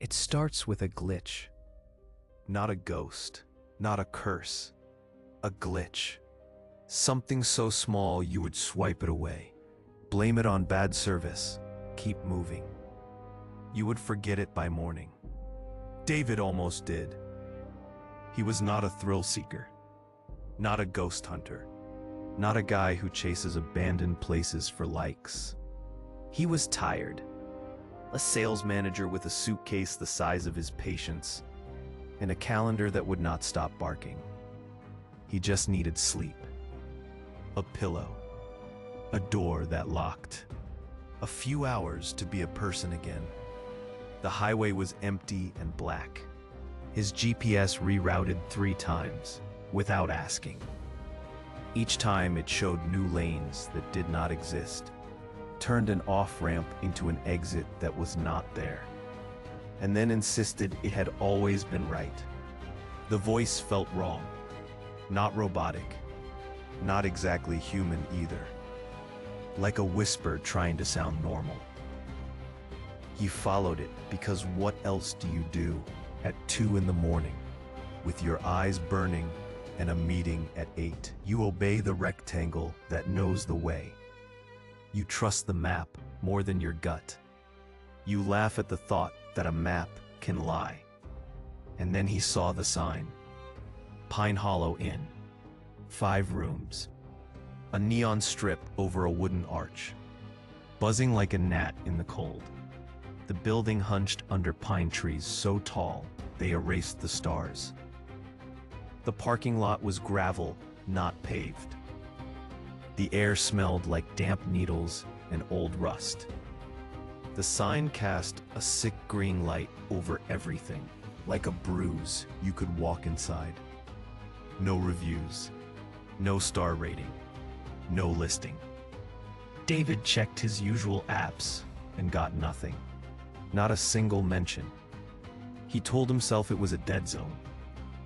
It starts with a glitch. Not a ghost, not a curse. A glitch. Something so small you would swipe it away. Blame it on bad service. Keep moving. You would forget it by morning. David almost did. He was not a thrill seeker. Not a ghost hunter. Not a guy who chases abandoned places for likes. He was tired. A sales manager with a suitcase the size of his patience, and a calendar that would not stop barking. He just needed sleep. A pillow. A door that locked. A few hours to be a person again. The highway was empty and black. His GPS rerouted 3 times, without asking. Each time it showed new lanes that did not exist, turned an off-ramp into an exit that was not there, and then insisted it had always been right. The voice felt wrong, not robotic, not exactly human either, like a whisper trying to sound normal. He followed it because what else do you do at 2 in the morning, with your eyes burning and a meeting at 8? You obey the rectangle that knows the way. You trust the map more than your gut. You laugh at the thought that a map can lie. And then he saw the sign. Pine Hollow Inn. 5 rooms. A neon strip over a wooden arch. Buzzing like a gnat in the cold. The building hunched under pine trees so tall they erased the stars. The parking lot was gravel, not paved. The air smelled like damp needles and old rust. The sign cast a sick green light over everything, like a bruise you could walk inside. No reviews, no star rating, no listing. David checked his usual apps and got nothing. Not a single mention. He told himself it was a dead zone.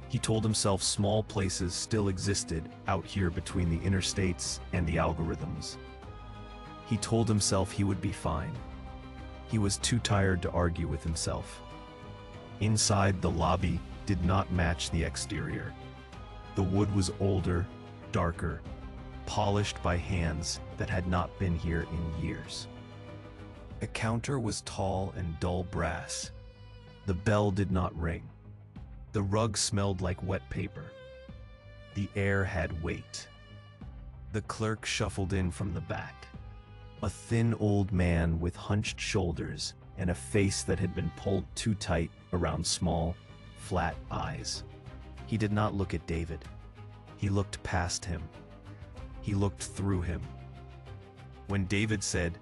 He told himself small places still existed out here between the interstates and the algorithms. He told himself he would be fine. He was too tired to argue with himself. Inside, the lobby did not match the exterior. The wood was older, darker, polished by hands that had not been here in years. The counter was tall and dull brass. The bell did not ring. The rug smelled like wet paper. The air had weight. The clerk shuffled in from the back. A thin old man with hunched shoulders and a face that had been pulled too tight around small, flat eyes. He did not look at David. He looked past him. He looked through him. When David said,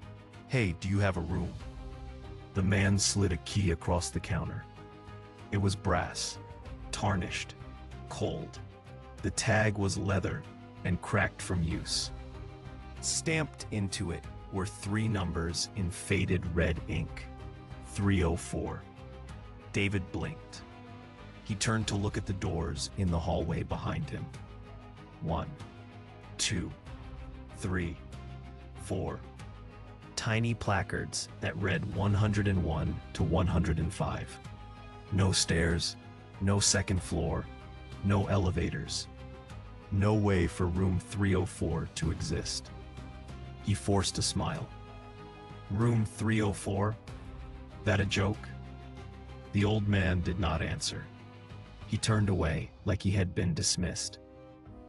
"Hey, do you have a room?" the man slid a key across the counter. It was brass. Tarnished, cold. The tag was leather and cracked from use. Stamped into it were 3 numbers in faded red ink. 304. David blinked. He turned to look at the doors in the hallway behind him. 1, 2, 3, 4. Tiny placards that read 101 to 105. No stairs. No second floor, no elevators, no way for room 304 to exist. He forced a smile. Room 304? That a joke? The old man did not answer. He turned away like he had been dismissed,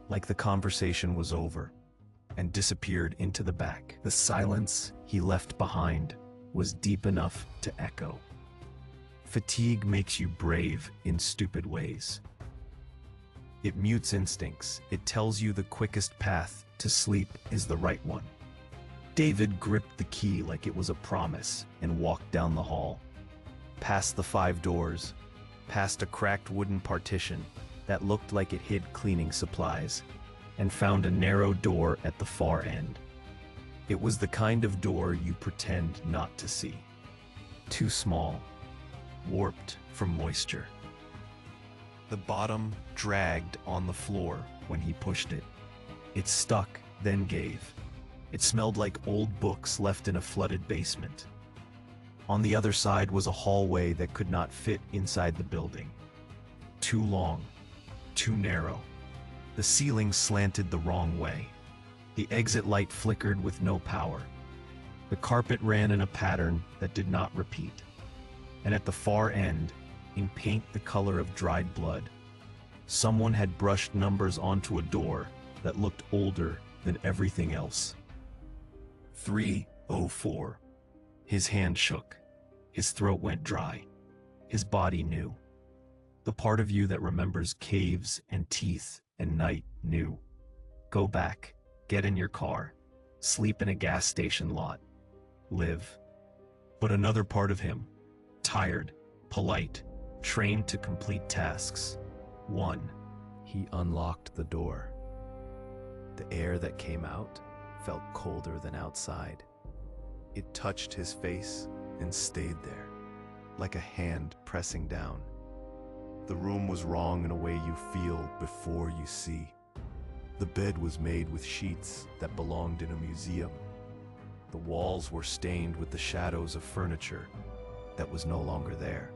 like the conversation was over, and disappeared into the back. The silence he left behind was deep enough to echo. Fatigue makes you brave in stupid ways. It mutes instincts. It tells you the quickest path to sleep is the right one. David gripped the key like it was a promise and walked down the hall, past the 5 doors, past a cracked wooden partition that looked like it hid cleaning supplies, and found a narrow door at the far end. It was the kind of door you pretend not to see. Too small. Warped from moisture. The bottom dragged on the floor when he pushed it. It stuck, then gave. It smelled like old books left in a flooded basement. On the other side was a hallway that could not fit inside the building. Too long, too narrow. The ceiling slanted the wrong way. The exit light flickered with no power. The carpet ran in a pattern that did not repeat. And at the far end, in paint the color of dried blood, someone had brushed numbers onto a door that looked older than everything else. 304. His hand shook. His throat went dry. His body knew. The part of you that remembers caves and teeth and night knew. Go back, get in your car, sleep in a gas station lot, live. But another part of him, tired, polite, trained to complete tasks, won. He unlocked the door. The air that came out felt colder than outside. It touched his face and stayed there, like a hand pressing down. The room was wrong in a way you feel before you see. The bed was made with sheets that belonged in a museum. The walls were stained with the shadows of furniture that was no longer there.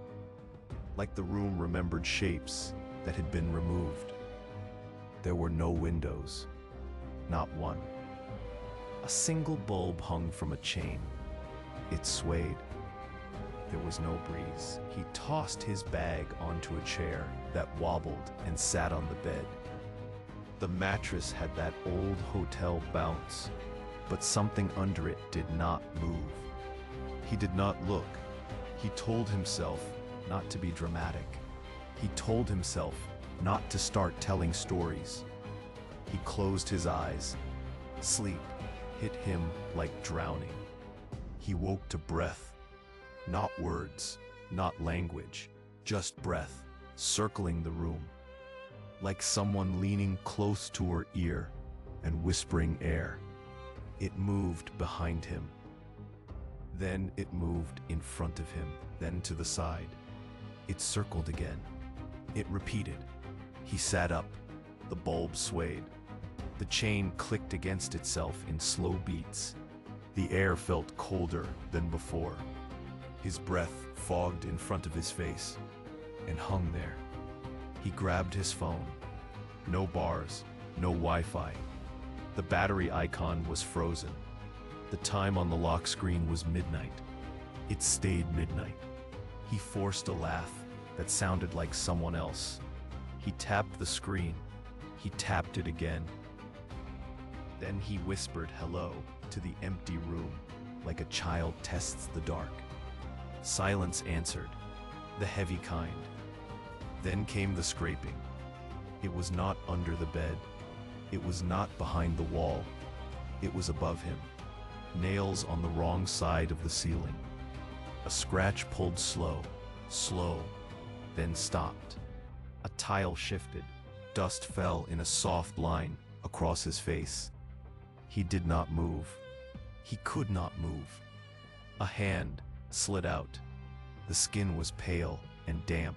Like the room remembered shapes that had been removed. There were no windows, not one. A single bulb hung from a chain. It swayed. There was no breeze. He tossed his bag onto a chair that wobbled and sat on the bed. The mattress had that old hotel bounce, but something under it did not move. He did not look. He told himself not to be dramatic. He told himself not to start telling stories. He closed his eyes. Sleep hit him like drowning. He woke to breath. Not words, not language, just breath, circling the room. Like someone leaning close to her ear and whispering air. It moved behind him. Then it moved in front of him, then to the side. It circled again. It repeated. He sat up. The bulb swayed. The chain clicked against itself in slow beats. The air felt colder than before. His breath fogged in front of his face and hung there. He grabbed his phone. No bars, no Wi-Fi. The battery icon was frozen. The time on the lock screen was midnight. It stayed midnight. He forced a laugh that sounded like someone else. He tapped the screen. He tapped it again. Then he whispered hello to the empty room, like a child tests the dark. Silence answered, the heavy kind. Then came the scraping. It was not under the bed. It was not behind the wall. It was above him. Nails on the wrong side of the ceiling. A scratch pulled slow, then stopped. A tile shifted. Dust fell in a soft line across his face. He did not move. He could not move. A hand slid out. The skin was pale and damp.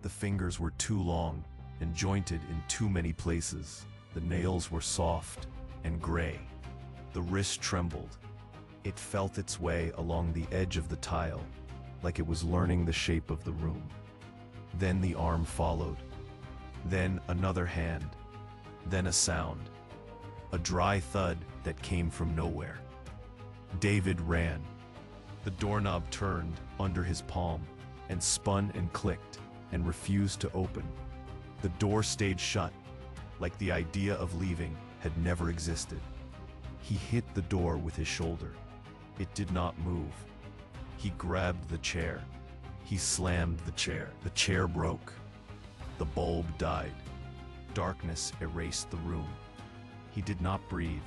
The fingers were too long and jointed in too many places. The nails were soft and gray. The wrist trembled. It felt its way along the edge of the tile, like it was learning the shape of the room. Then the arm followed. Then another hand. Then a sound. A dry thud that came from nowhere. David ran. The doorknob turned under his palm and spun and clicked and refused to open. The door stayed shut, like the idea of leaving had never existed. He hit the door with his shoulder. It did not move. He grabbed the chair. He slammed the chair. The chair broke. The bulb died. Darkness erased the room. He did not breathe.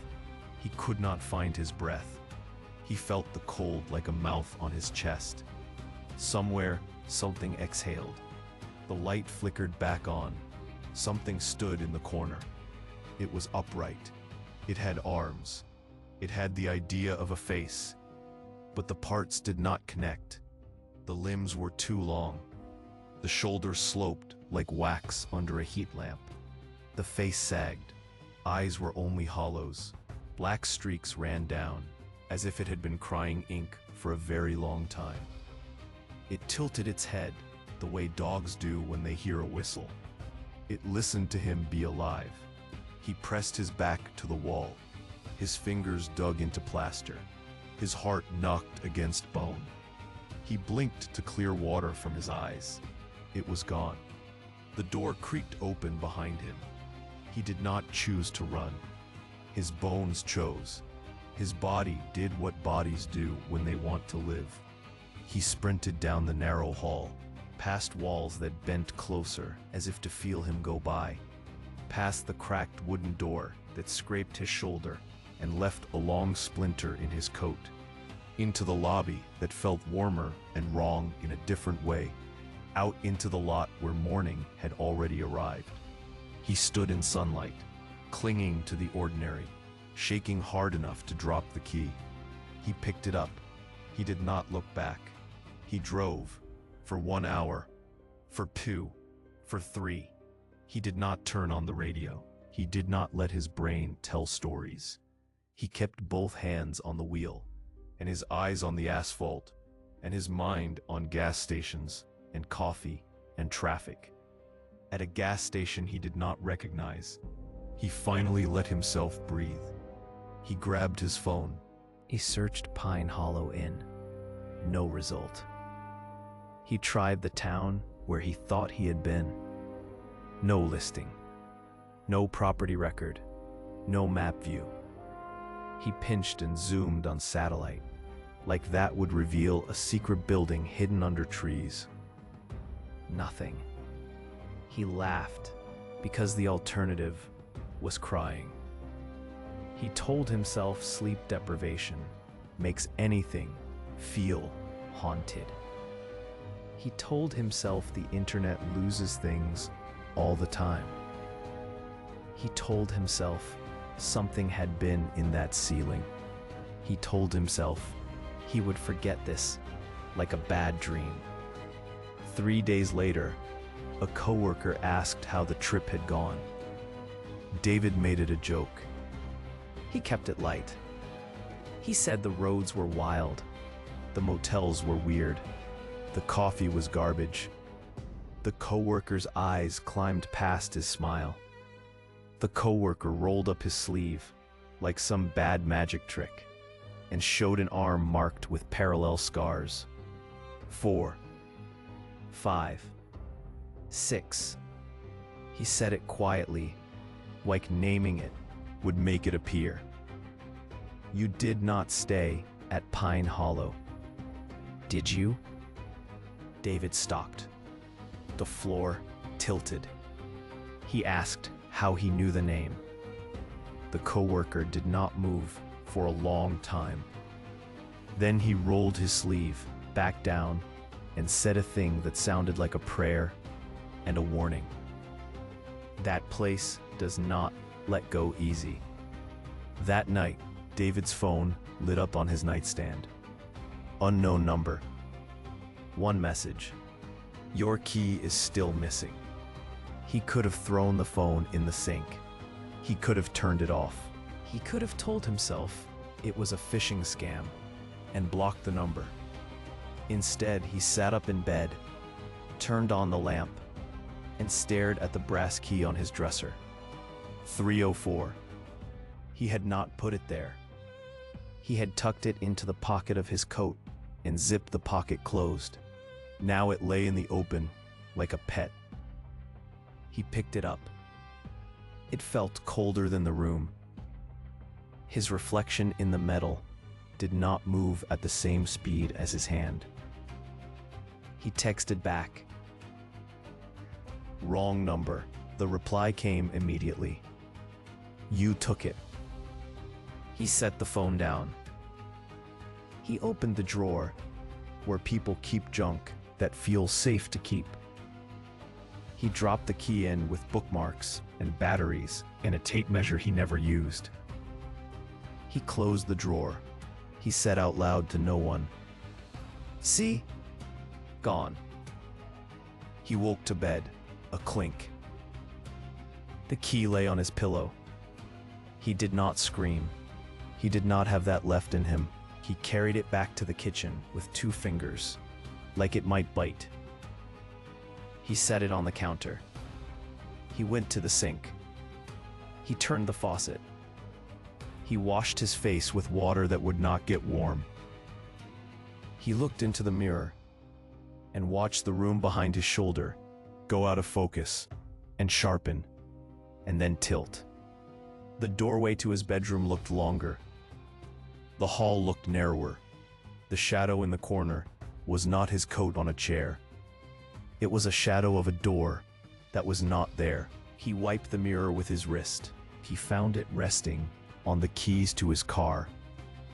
He could not find his breath. He felt the cold like a mouth on his chest. Somewhere, something exhaled. The light flickered back on. Something stood in the corner. It was upright. It had arms. It had the idea of a face. But the parts did not connect. The limbs were too long. The shoulders sloped like wax under a heat lamp. The face sagged. Eyes were only hollows. Black streaks ran down, as if it had been crying ink for a very long time. It tilted its head the way dogs do when they hear a whistle. It listened to him be alive. He pressed his back to the wall. His fingers dug into plaster. His heart knocked against bone. He blinked to clear water from his eyes. It was gone. The door creaked open behind him. He did not choose to run. His bones chose. His body did what bodies do when they want to live. He sprinted down the narrow hall, past walls that bent closer as if to feel him go by, past the cracked wooden door that scraped his shoulder and left a long splinter in his coat, into the lobby that felt warmer and wrong in a different way, out into the lot where morning had already arrived. He stood in sunlight, clinging to the ordinary, shaking hard enough to drop the key. He picked it up. He did not look back. He drove, for 1 hour, for 2, for 3. He did not turn on the radio. He did not let his brain tell stories. He kept both hands on the wheel, and his eyes on the asphalt, and his mind on gas stations, and coffee, and traffic. At a gas station he did not recognize, he finally let himself breathe. He grabbed his phone. He searched Pine Hollow Inn. No result. He tried the town where he thought he had been. No listing. No property record. No map view. He pinched and zoomed on satellite, like that would reveal a secret building hidden under trees. Nothing. He laughed because the alternative was crying. He told himself sleep deprivation makes anything feel haunted. He told himself the internet loses things all the time. He told himself something had been in that ceiling. He told himself he would forget this like a bad dream. 3 days later, a coworker asked how the trip had gone. David made it a joke. He kept it light. He said the roads were wild, the motels were weird, the coffee was garbage. The coworker's eyes climbed past his smile. The coworker rolled up his sleeve like some bad magic trick and showed an arm marked with parallel scars. 4, 5, 6. He said it quietly, like naming it would make it appear. You did not stay at Pine Hollow, did you? David stopped. The floor tilted. He asked how he knew the name. The coworker did not move for a long time. Then he rolled his sleeve back down and said a thing that sounded like a prayer and a warning. That place does not let go easy. That night, David's phone lit up on his nightstand. Unknown number. One message. Your key is still missing. He could have thrown the phone in the sink. He could have turned it off. He could have told himself it was a phishing scam and blocked the number. Instead, he sat up in bed, turned on the lamp, and stared at the brass key on his dresser. 304. He had not put it there. He had tucked it into the pocket of his coat and zipped the pocket closed. Now it lay in the open like a pet. He picked it up. It felt colder than the room. His reflection in the metal did not move at the same speed as his hand. He texted back. Wrong number. The reply came immediately. You took it. He set the phone down. He opened the drawer where people keep junk that feels safe to keep. He dropped the key in with bookmarks and batteries and a tape measure he never used. He closed the drawer. He said out loud to no one, "See? Gone." He woke to bed, a clink. The key lay on his pillow. He did not scream. He did not have that left in him. He carried it back to the kitchen with 2 fingers, like it might bite. He set it on the counter. He went to the sink. He turned the faucet. He washed his face with water that would not get warm. He looked into the mirror and watched the room behind his shoulder go out of focus and sharpen and then tilt. The doorway to his bedroom looked longer. The hall looked narrower. The shadow in the corner was not his coat on a chair. It was a shadow of a door that was not there. He wiped the mirror with his wrist. He found it resting on the keys to his car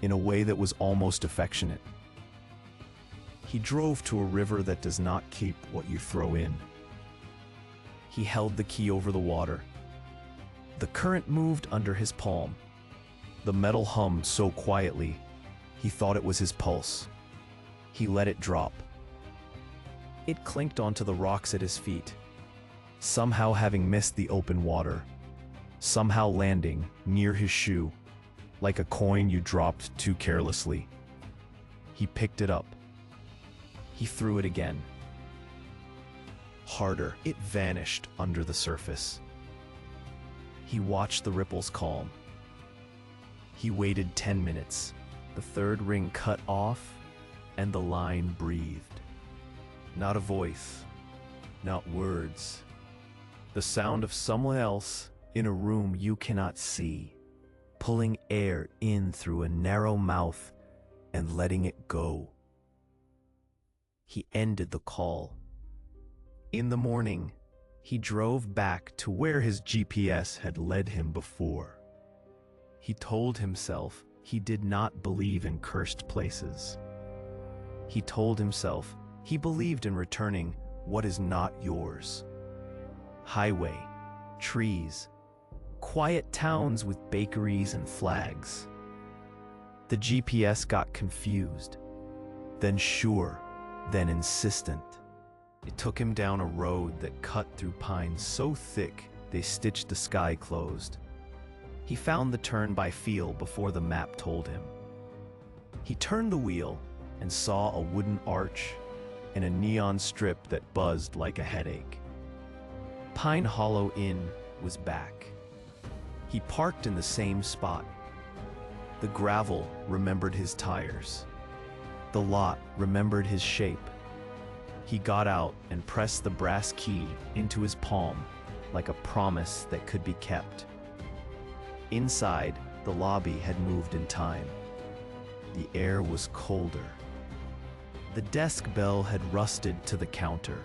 in a way that was almost affectionate. He drove to a river that does not keep what you throw in. He held the key over the water. The current moved under his palm. The metal hummed so quietly, he thought it was his pulse. He let it drop. It clinked onto the rocks at his feet, somehow having missed the open water, somehow landing near his shoe, like a coin you dropped too carelessly. He picked it up. He threw it again. Harder, it vanished under the surface. He watched the ripples calm. He waited 10 minutes. The 3rd ring cut off, and the line breathed. Not a voice, not words. The sound of someone else in a room you cannot see, pulling air in through a narrow mouth and letting it go. He ended the call. In the morning, he drove back to where his GPS had led him before. He told himself he did not believe in cursed places. He told himself he believed in returning what is not yours. Highway, trees, quiet towns with bakeries and flags. The GPS got confused, then sure, then insistent. It took him down a road that cut through pines so thick they stitched the sky closed. He found the turn by feel before the map told him. He turned the wheel and saw a wooden arch and a neon strip that buzzed like a headache. Pine Hollow Inn was back. He parked in the same spot. The gravel remembered his tires. The lot remembered his shape. He got out and pressed the brass key into his palm like a promise that could be kept. Inside, the lobby had moved in time. The air was colder. The desk bell had rusted to the counter.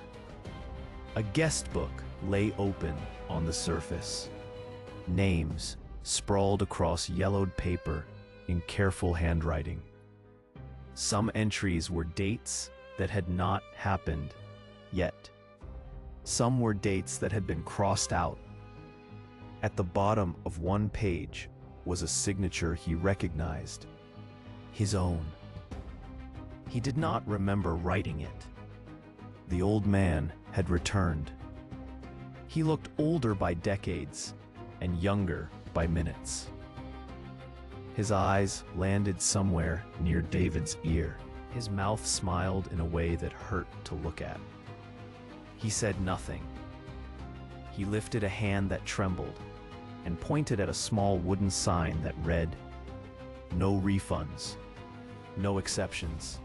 A guest book lay open on the surface. Names sprawled across yellowed paper in careful handwriting. Some entries were dates that had not happened yet. Some were dates that had been crossed out. At the bottom of one page was a signature he recognized. His own. He did not remember writing it. The old man had returned. He looked older by decades and younger by minutes. His eyes landed somewhere near David's ear. His mouth smiled in a way that hurt to look at. He said nothing. He lifted a hand that trembled and pointed at a small wooden sign that read, "No refunds, no exceptions."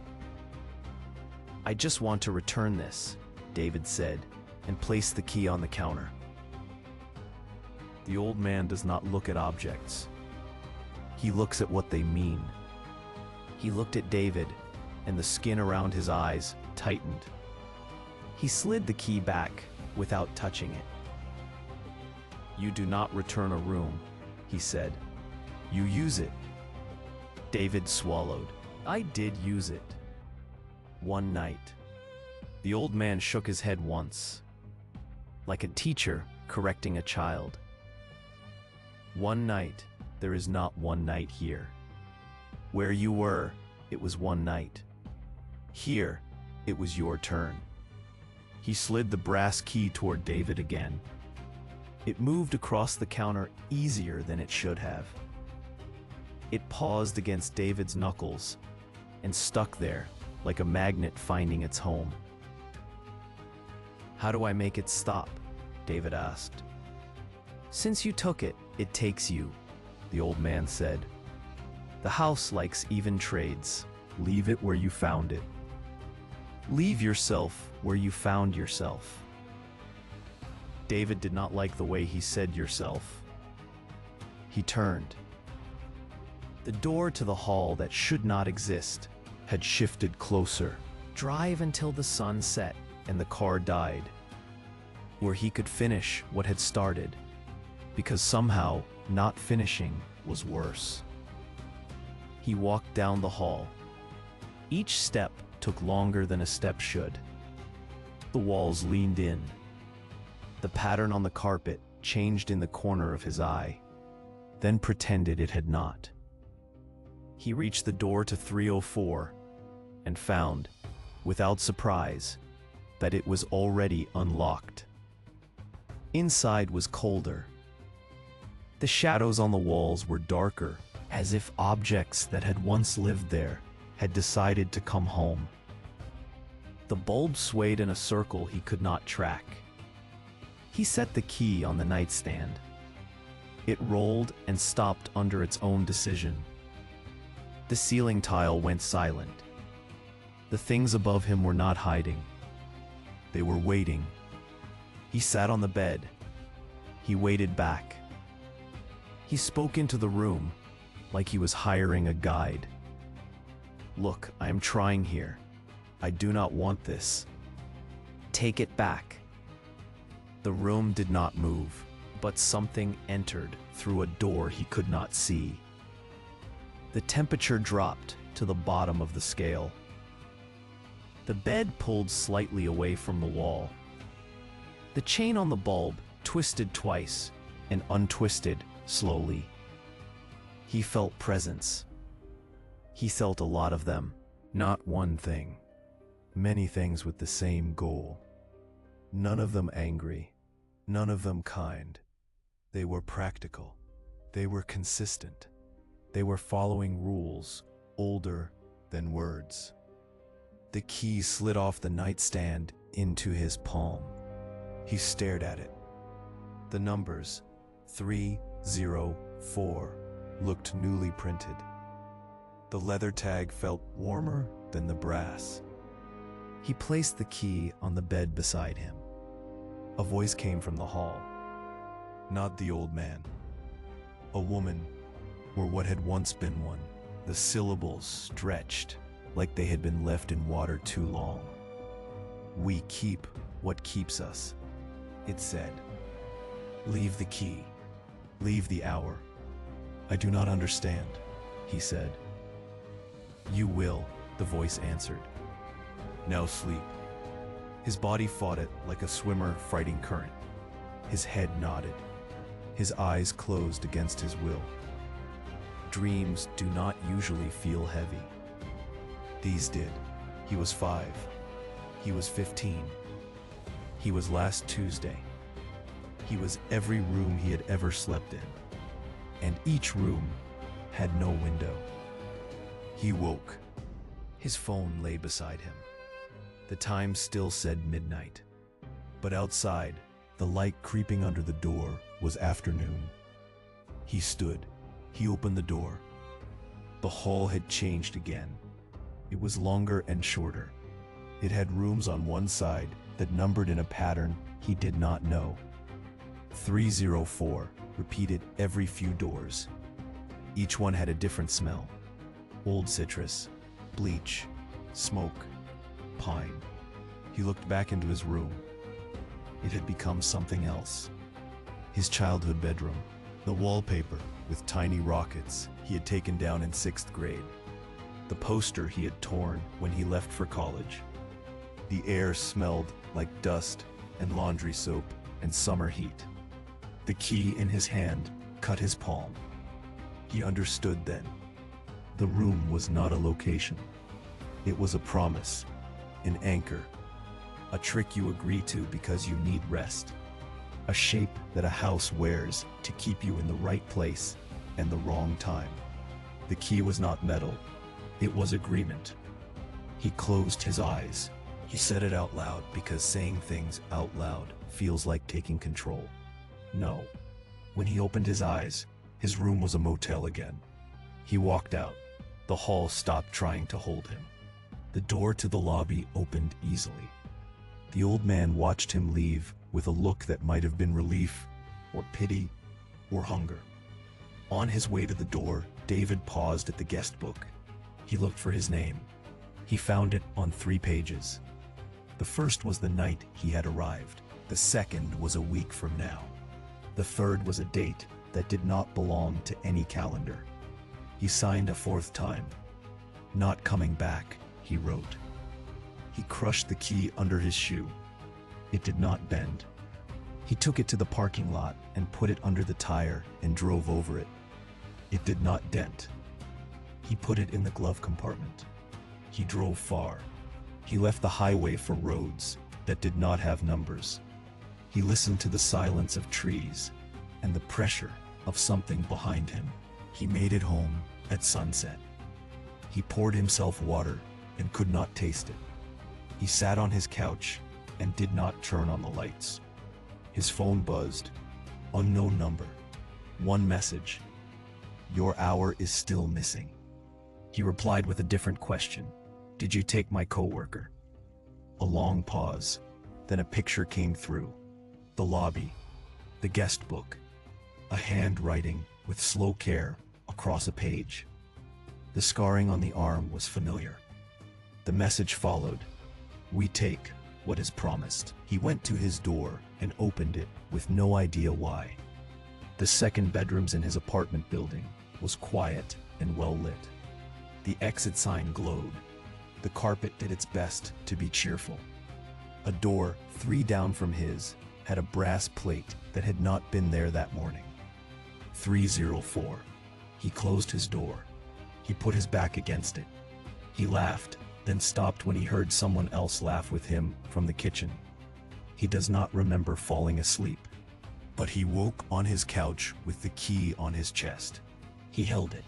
"I just want to return this," David said, and placed the key on the counter. The old man does not look at objects. He looks at what they mean. He looked at David, and the skin around his eyes tightened. He slid the key back without touching it. "You do not return a room," he said. "You use it." David swallowed. "I did use it. One night." The old man shook his head once, like a teacher correcting a child. "One night, there is not one night here. Where you were, it was one night. Here, it was your turn." He slid the brass key toward David again. It moved across the counter easier than it should have. It paused against David's knuckles and stuck there, like a magnet finding its home. "How do I make it stop?" David asked. "Since you took it, it takes you," the old man said. "The house likes even trades. Leave it where you found it. Leave yourself where you found yourself." David did not like the way he said yourself. He turned. The door to the hall that should not exist had shifted closer. Drive until the sun set and the car died, where he could finish what had started, because somehow not finishing was worse. He walked down the hall. Each step took longer than a step should. The walls leaned in. The pattern on the carpet changed in the corner of his eye, then pretended it had not. He reached the door to 304 and found, without surprise, that it was already unlocked. Inside was colder. The shadows on the walls were darker, as if objects that had once lived there had decided to come home. The bulb swayed in a circle he could not track. He set the key on the nightstand. It rolled and stopped under its own decision. The ceiling tile went silent. The things above him were not hiding. They were waiting. He sat on the bed. He waited back. He spoke into the room like he was hiring a guide. "Look, I am trying here. I do not want this. Take it back." The room did not move, but something entered through a door he could not see. The temperature dropped to the bottom of the scale. The bed pulled slightly away from the wall. The chain on the bulb twisted twice and untwisted slowly. He felt presence. He felt a lot of them. Not one thing. Many things with the same goal. None of them angry. None of them kind. They were practical. They were consistent. They were following rules, older than words. The key slid off the nightstand into his palm. He stared at it. The numbers, 304, looked newly printed. The leather tag felt warmer than the brass. He placed the key on the bed beside him. A voice came from the hall. Not the old man. A woman, or what had once been one. The syllables stretched like they had been left in water too long. "We keep what keeps us," it said. "Leave the key. Leave the hour." "I do not understand," he said. "You will," the voice answered. "Now sleep." His body fought it like a swimmer fighting current. His head nodded. His eyes closed against his will. Dreams do not usually feel heavy. These did. He was 5. He was 15. He was last Tuesday. He was every room he had ever slept in. And each room had no window. He woke. His phone lay beside him. The time still said midnight. But outside, the light creeping under the door was afternoon. He stood. He opened the door. The hall had changed again. It was longer and shorter. It had rooms on one side that numbered in a pattern he did not know. 304 repeated every few doors. Each one had a different smell. Old citrus, bleach, smoke, pine. He looked back into his room. It had become something else. His childhood bedroom. The wallpaper with tiny rockets he had taken down in 6th grade. The poster he had torn when he left for college. The air smelled like dust and laundry soap and summer heat. The key in his hand cut his palm. He understood then. The room was not a location. It was a promise, an anchor, a trick you agree to because you need rest, a shape that a house wears to keep you in the right place and the wrong time. The key was not metal. It was agreement. He closed his eyes. He said it out loud because saying things out loud feels like taking control. No. When he opened his eyes, his room was a motel again. He walked out. The hall stopped trying to hold him. The door to the lobby opened easily. The old man watched him leave with a look that might have been relief, or pity, or hunger. On his way to the door, David paused at the guest book. He looked for his name. He found it on 3 pages. The first was the night he had arrived. The second was a week from now. The third was a date that did not belong to any calendar. He signed a 4th time. "Not coming back," he wrote. He crushed the key under his shoe. It did not bend. He took it to the parking lot and put it under the tire and drove over it. It did not dent. He put it in the glove compartment. He drove far. He left the highway for roads that did not have numbers. He listened to the silence of trees and the pressure of something behind him. He made it home at sunset. He poured himself water and could not taste it. He sat on his couch and did not turn on the lights. His phone buzzed. Unknown number. One message. "Your hour is still missing." He replied with a different question. "Did you take my coworker?" A long pause. Then a picture came through. The lobby. The guest book. A handwriting with slow care across a page. The scarring on the arm was familiar. The message followed. "We take what is promised." He went to his door and opened it with no idea why. The second bedrooms in his apartment building was quiet and well lit. The exit sign glowed. The carpet did its best to be cheerful. A door 3 down from his had a brass plate that had not been there that morning. 304. He closed his door. He put his back against it. He laughed, then stopped when he heard someone else laugh with him from the kitchen. He does not remember falling asleep, but he woke on his couch with the key on his chest. He held it.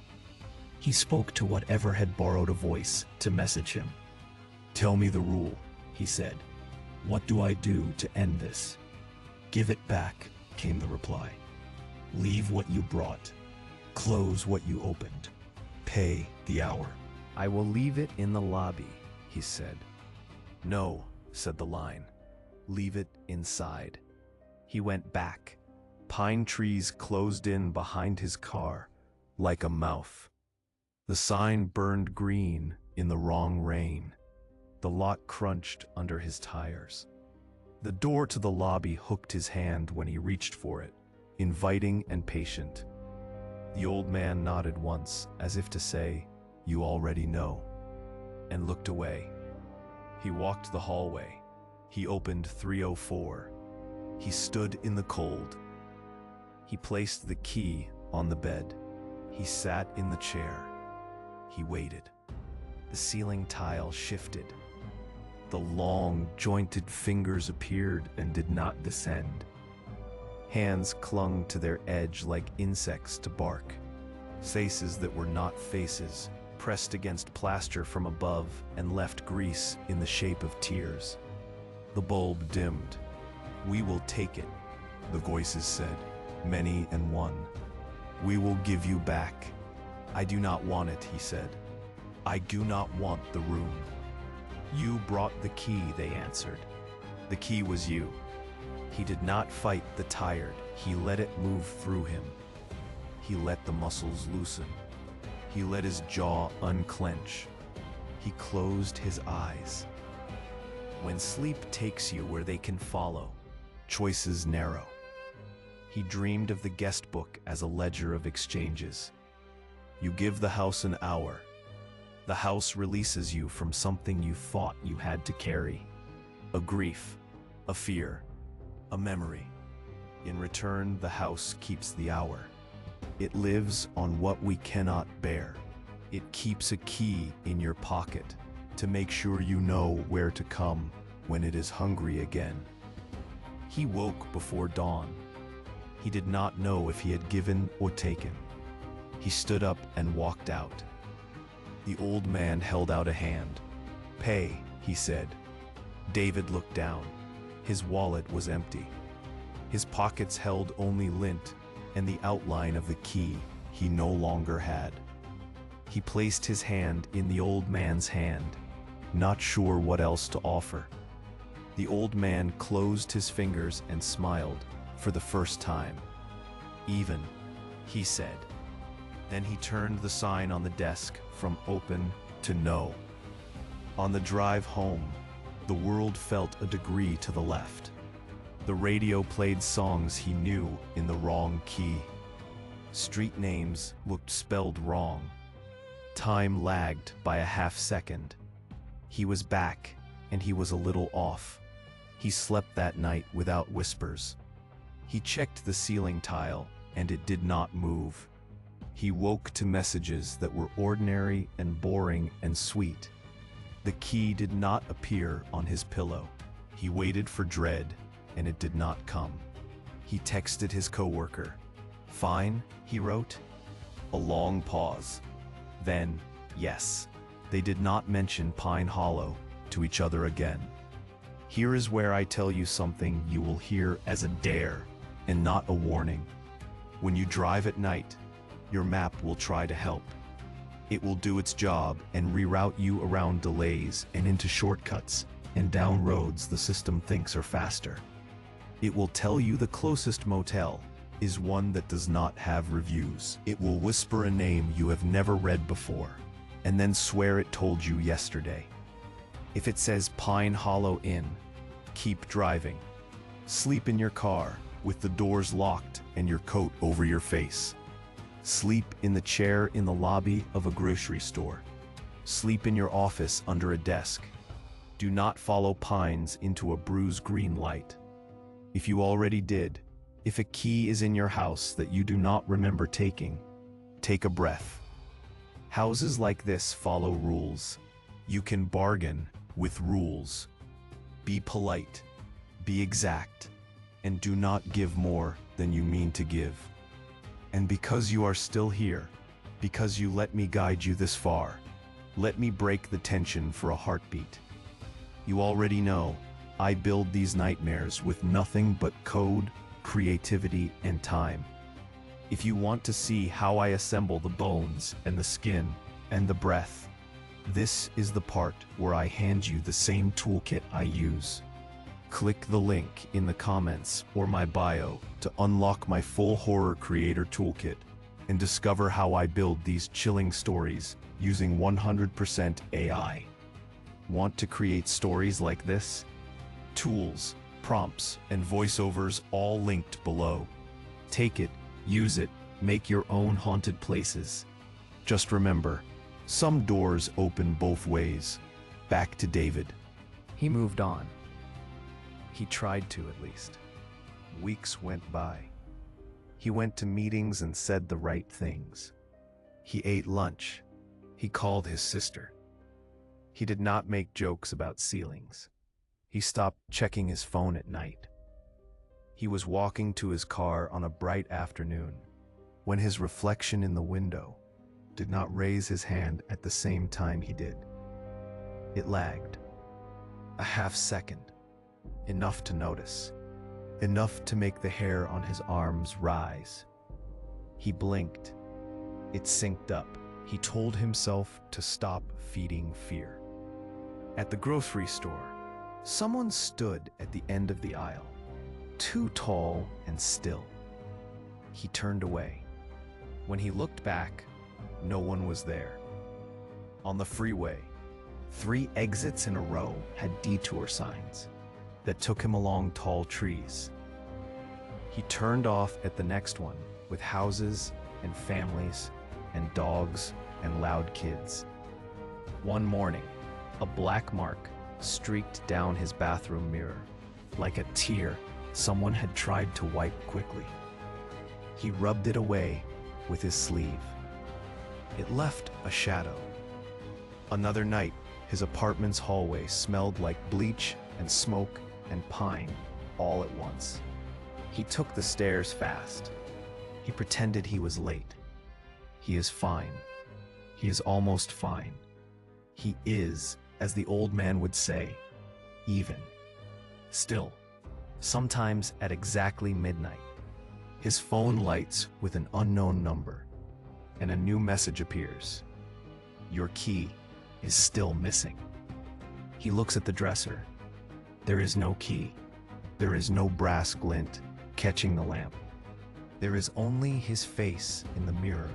He spoke to whatever had borrowed a voice to message him. "Tell me the rule," he said. "What do I do to end this?" "Give it back," came the reply. "Leave what you brought. Close what you opened. Pay the hour." "I will leave it in the lobby," he said. "No," said the line. "Leave it inside." He went back. Pine trees closed in behind his car, like a mouth. The sign burned green in the wrong rain. The lot crunched under his tires. The door to the lobby hooked his hand when he reached for it, inviting and patient. The old man nodded once, as if to say, "You already know," and looked away. He walked the hallway. He opened 304. He stood in the cold. He placed the key on the bed. He sat in the chair. He waited. The ceiling tile shifted. The long, jointed fingers appeared and did not descend. Hands clung to their edge like insects to bark. Faces that were not faces pressed against plaster from above and left grease in the shape of tears. The bulb dimmed. "We will take it," the voices said, many and one. "We will give you back." "I do not want it," he said. "I do not want the room." "You brought the key," they answered. The key was you. He did not fight the tired. He let it move through him. He let the muscles loosen. He let his jaw unclench. He closed his eyes. When sleep takes you where they can follow, choices narrow. He dreamed of the guest book as a ledger of exchanges. You give the house an hour. The house releases you from something you thought you had to carry. A grief, a fear, a memory. In return, the house keeps the hour. It lives on what we cannot bear. It keeps a key in your pocket to make sure you know where to come when it is hungry again. He woke before dawn. He did not know if he had given or taken. He stood up and walked out. The old man held out a hand. "Pay," he said. David looked down. His wallet was empty. His pockets held only lint and the outline of the key he no longer had. He placed his hand in the old man's hand, not sure what else to offer. The old man closed his fingers and smiled for the first time. "Even," he said. Then he turned the sign on the desk from open to no. On the drive home, the world felt a degree to the left. The radio played songs he knew in the wrong key. Street names looked spelled wrong. Time lagged by a half-second. He was back, and he was a little off. He slept that night without whispers. He checked the ceiling tile, and it did not move. He woke to messages that were ordinary and boring and sweet. The key did not appear on his pillow. He waited for dread, and it did not come. He texted his coworker. "Fine," he wrote. A long pause. Then, yes. They did not mention Pine Hollow to each other again. Here is where I tell you something you will hear as a dare and not a warning. When you drive at night, your map will try to help. It will do its job and reroute you around delays and into shortcuts and down roads the system thinks are faster. It will tell you the closest motel is one that does not have reviews. It will whisper a name you have never read before, and then swear it told you yesterday. If it says Pine Hollow Inn, keep driving. Sleep in your car with the doors locked and your coat over your face. Sleep in the chair in the lobby of a grocery store. Sleep in your office under a desk. Do not follow pines into a bruised green light. If you already did, if a key is in your house that you do not remember taking, take a breath. Houses like this follow rules. You can bargain with rules. Be polite, be exact, and do not give more than you mean to give. And because you are still here, because you let me guide you this far, let me break the tension for a heartbeat. You already know, I build these nightmares with nothing but code, creativity, and time. If you want to see how I assemble the bones and the skin and the breath, this is the part where I hand you the same toolkit I use. Click the link in the comments or my bio to unlock my full horror creator toolkit and discover how I build these chilling stories using 100% AI. Want to create stories like this? Tools, prompts, and voiceovers all linked below. Take it, use it, make your own haunted places. Just remember, some doors open both ways. Back to David. He moved on. He tried to, at least. Weeks went by. He went to meetings and said the right things. He ate lunch. He called his sister. He did not make jokes about ceilings. He stopped checking his phone at night. He was walking to his car on a bright afternoon when his reflection in the window did not raise his hand at the same time he did. It lagged. A half second. Enough to notice. Enough to make the hair on his arms rise. He blinked. It synced up. He told himself to stop feeding fear. At the grocery store, someone stood at the end of the aisle, too tall and still. He turned away. When he looked back, no one was there. On the freeway, 3 exits in a row had detour signs that took him along tall trees. He turned off at the next one with houses and families and dogs and loud kids. One morning, a black mark streaked down his bathroom mirror, like a tear someone had tried to wipe quickly. He rubbed it away with his sleeve. It left a shadow. Another night, his apartment's hallway smelled like bleach and smoke and pine all at once. He took the stairs fast. He pretended he was late. He is fine. He is almost fine. He is, as the old man would say, even. Still, Sometimes at exactly midnight, his phone lights with an unknown number, and a new message appears. Your key is still missing. he looks at the dresser. There is no key. There is no brass glint catching the lamp. There is only his face in the mirror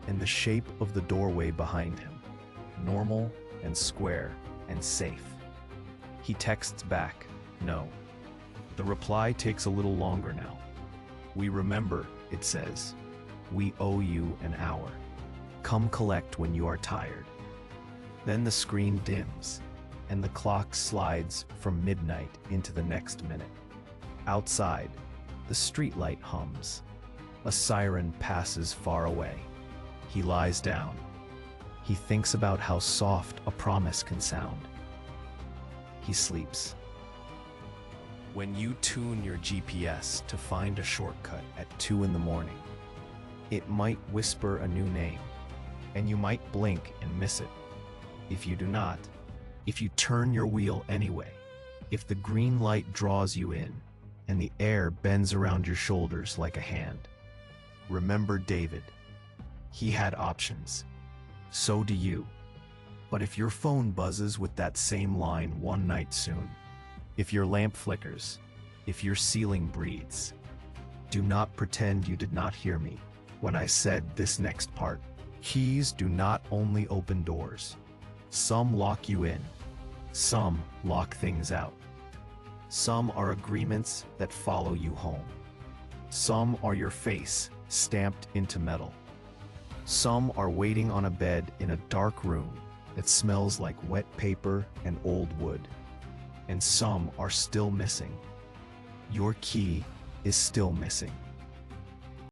and the shape of the doorway behind him, normal and square and safe. He texts back, no. The reply takes a little longer now. We remember, it says. We owe you an hour. Come collect when you are tired. Then the screen dims, and the clock slides from midnight into the next minute. Outside, the streetlight hums. A siren passes far away. He lies down. He thinks about how soft a promise can sound. He sleeps. When you tune your GPS to find a shortcut at 2 in the morning, it might whisper a new name, and you might blink and miss it. If you do not, if you turn your wheel anyway, if the green light draws you in, and the air bends around your shoulders like a hand, remember David. He had options. So do you. But if your phone buzzes with that same line one night soon, if your lamp flickers, if your ceiling breathes, do not pretend you did not hear me when I said this next part. Keys do not only open doors. Some lock you in. Some lock things out. Some are agreements that follow you home. Some are your face stamped into metal. Some are waiting on a bed in a dark room that smells like wet paper and old wood. And some are still missing. Your key is still missing.